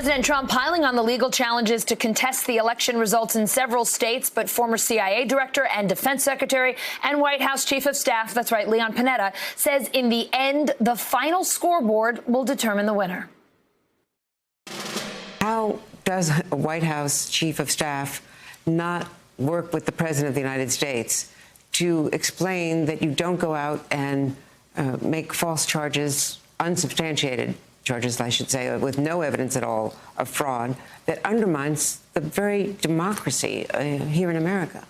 President Trump piling on the legal challenges to contest the election results in several states, but former CIA director and defense secretary and White House chief of staff, that's right, Leon Panetta, says in the end, the final scoreboard will determine the winner. How does a White House chief of staff not work with the President of the United States to explain that you don't go out and make false charges, unsubstantiated charges, I should say, with no evidence at all of fraud that undermines the very democracy here in America?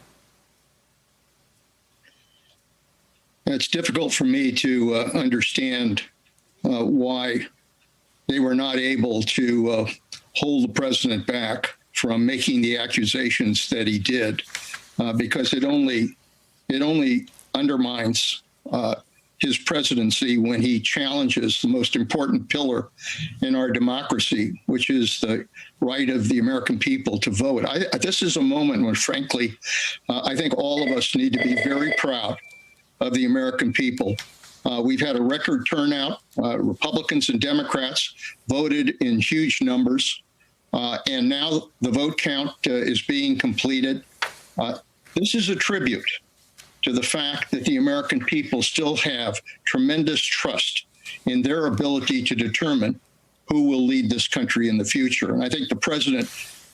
It's difficult for me to understand why they were not able to hold the president back from making the accusations that he did, because it only undermines his presidency when he challenges the most important pillar in our democracy, which is the right of the American people to vote. This is a moment when, frankly, I think all of us need to be very proud of the American people. We've had a record turnout. Republicans and Democrats voted in huge numbers, and now the vote count is being completed. This is a tribute to the fact that the American people still have tremendous trust in their ability to determine who will lead this country in the future. And I think the president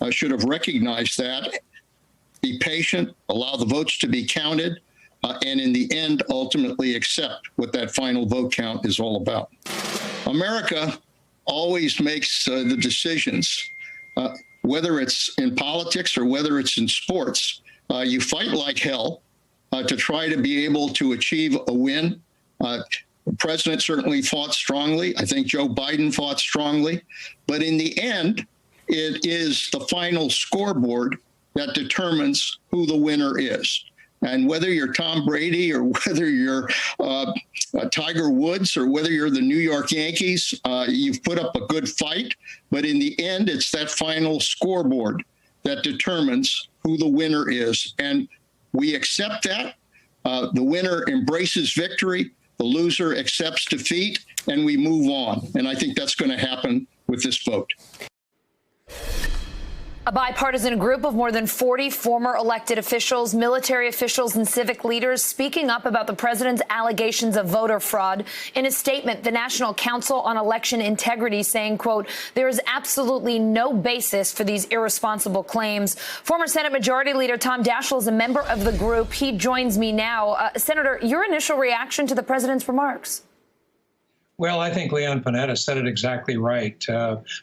should have recognized that, be patient, allow the votes to be counted, and in the end, ultimately accept what that final vote count is all about. America always makes the decisions, whether it's in politics or whether it's in sports. You fight like hell to try to be able to achieve a win. The president certainly fought strongly. I think Joe Biden fought strongly. But in the end, it is the final scoreboard that determines who the winner is. And whether you're Tom Brady or whether you're Tiger Woods or whether you're the New York Yankees, you've put up a good fight. But in the end, it's that final scoreboard that determines who the winner is. And we accept that. The winner embraces victory. The loser accepts defeat, and we move on. And I think that's going to happen with this vote. A bipartisan group of more than 40 former elected officials, military officials, and civic leaders speaking up about the president's allegations of voter fraud. In a statement, the National Council on Election Integrity saying, quote, there is absolutely no basis for these irresponsible claims. Former Senate Majority Leader Tom Daschle is a member of the group. He joins me now. Senator, your initial reaction to the president's remarks? Well, I think Leon Panetta said it exactly right.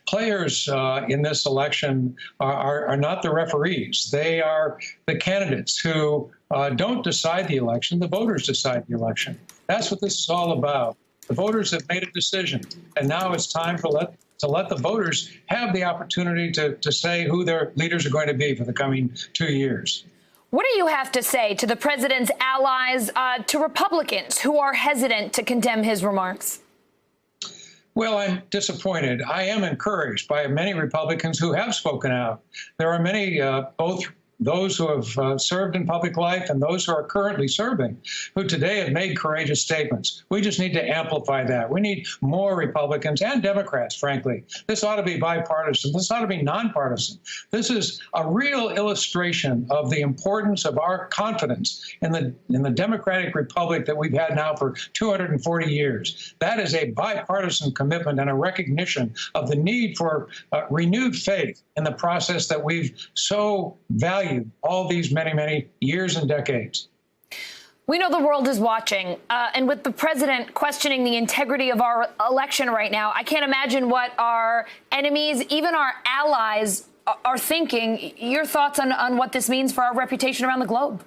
Players in this election are not the referees. They are the candidates who don't decide the election. The voters decide the election. That's what this is all about. The voters have made a decision, and now it's time to let the voters have the opportunity to say who their leaders are going to be for the coming 2 years. What do you have to say to the president's allies, to Republicans who are hesitant to condemn his remarks? Well, I'm disappointed. I am encouraged by many Republicans who have spoken out. There are many, both those who have served in public life and those who are currently serving, who today have made courageous statements. We just need to amplify that. We need more Republicans and Democrats, frankly. This ought to be bipartisan. This ought to be nonpartisan. This is a real illustration of the importance of our confidence in the democratic republic that we've had now for 240 years. That is a bipartisan commitment and a recognition of the need for renewed faith in the process that we've so valued all these many, many years and decades. We know the world is watching, and with the president questioning the integrity of our election right now, I can't imagine what our enemies, even our allies, are thinking. Your thoughts on what this means for our reputation around the globe?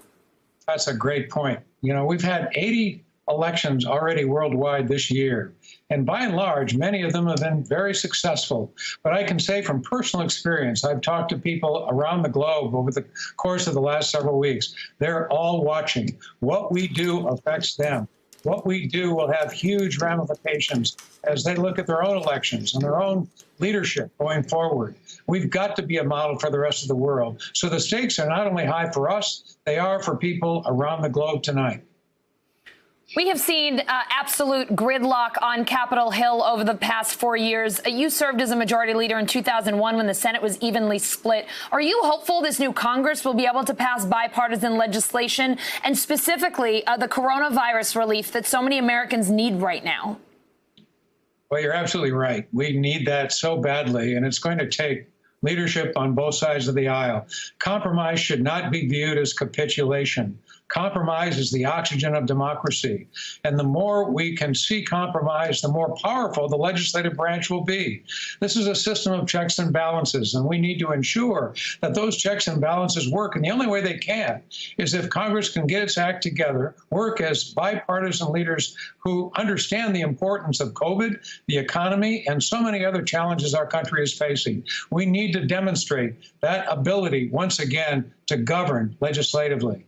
That's a great point. You know, we've had 80 elections already worldwide this year. And by and large, many of them have been very successful. But I can say from personal experience, I've talked to people around the globe over the course of the last several weeks. They're all watching. What we do affects them. What we do will have huge ramifications as they look at their own elections and their own leadership going forward. We've got to be a model for the rest of the world. So the stakes are not only high for us, they are for people around the globe tonight. We have seen absolute gridlock on Capitol Hill over the past 4 years. You served as a majority leader in 2001 when the Senate was evenly split. Are you hopeful this new Congress will be able to pass bipartisan legislation and specifically the coronavirus relief that so many Americans need right now? Well, you're absolutely right. We need that so badly, and it's going to take leadership on both sides of the aisle. Compromise should not be viewed as capitulation. Compromise is the oxygen of democracy. And the more we can see compromise, the more powerful the legislative branch will be. This is a system of checks and balances, and we need to ensure that those checks and balances work. And the only way they can is if Congress can get its act together, work as bipartisan leaders who understand the importance of COVID, the economy, and so many other challenges our country is facing. We need to demonstrate that ability once again to govern legislatively.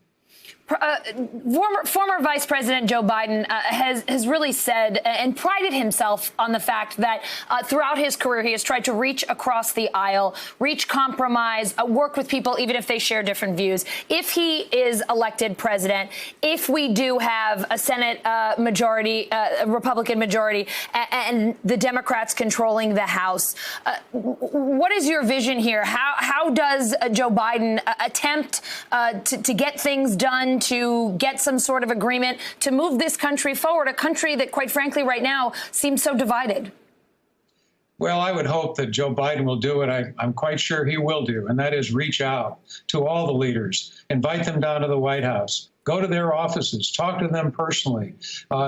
Former Vice President Joe Biden has really said and prided himself on the fact that throughout his career, he has tried to reach across the aisle, reach compromise, work with people, even if they share different views. If he is elected president, if we do have a Senate majority, a Republican majority, and the Democrats controlling the House, what is your vision here? How does Joe Biden attempt to get things done, to get some sort of agreement to move this country forward, a country that, quite frankly, right now seems so divided? Well, I would hope that Joe Biden will do what I'm quite sure he will do, and that is reach out to all the leaders, invite them down to the White House, go to their offices, talk to them personally.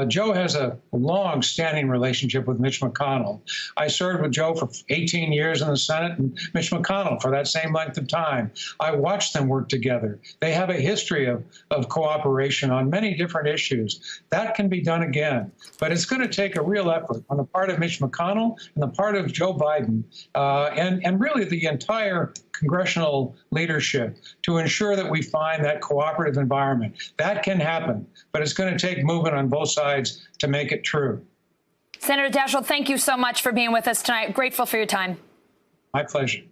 Joe has a long-standing relationship with Mitch McConnell. I served with Joe for 18 years in the Senate and Mitch McConnell for that same length of time. I watched them work together. They have a history of cooperation on many different issues. That can be done again, but it's going to take a real effort on the part of Mitch McConnell and the part of Joe Biden and really the entire congressional leadership to ensure that we find that cooperative environment. That can happen, but it's going to take movement on both sides to make it true. Senator Daschle, thank you so much for being with us tonight. Grateful for your time. My pleasure.